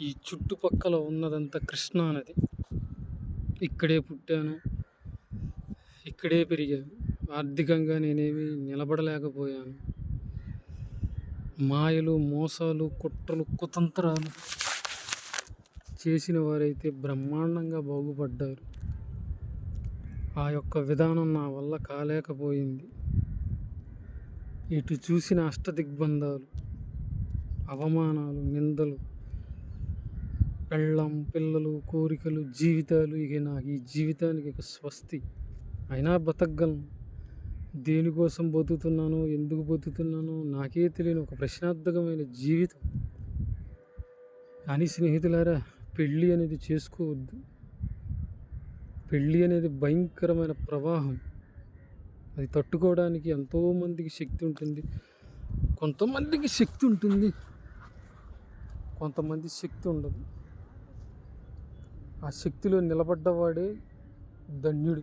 ఈ చుట్టుపక్కల ఉన్నదంతా కృష్ణా నది. ఇక్కడే పుట్టాను, ఇక్కడే పెరిగాను. ఆర్థికంగా నేనేమి నిలబడలేకపోయాను. మాయలు, మోసాలు, కుట్రలు, కుతంత్రాలు చేసిన వారైతే బ్రహ్మాండంగా బాగుపడ్డారు. ఆ యొక్క విధానం నా వల్ల కాలేకపోయింది. ఇటు చూసిన అష్టదిగ్బంధాలు, అవమానాలు, నిందలు, పెళ్ళం, పిల్లలు, కోరికలు, జీవితాలు. ఇక నాకు ఈ జీవితానికి ఇక స్వస్తి. అయినా బతకగలను. దేనికోసం బతుకుతున్నానో, ఎందుకు బతుకుతున్నానో నాకే తెలియని ఒక ప్రశ్నార్థకమైన జీవితం. కానీ స్నేహితులారా, పెళ్ళి అనేది చేసుకోవద్దు. పెళ్ళి అనేది భయంకరమైన ప్రవాహం. అది తట్టుకోవడానికి ఎంతోమందికి శక్తి ఉంటుంది. కొంతమందికి శక్తి ఉంటుంది, కొంతమంది శక్తి ఉండదు. ఆ శక్తిలో నిలబడ్డవాడే ధన్యుడు.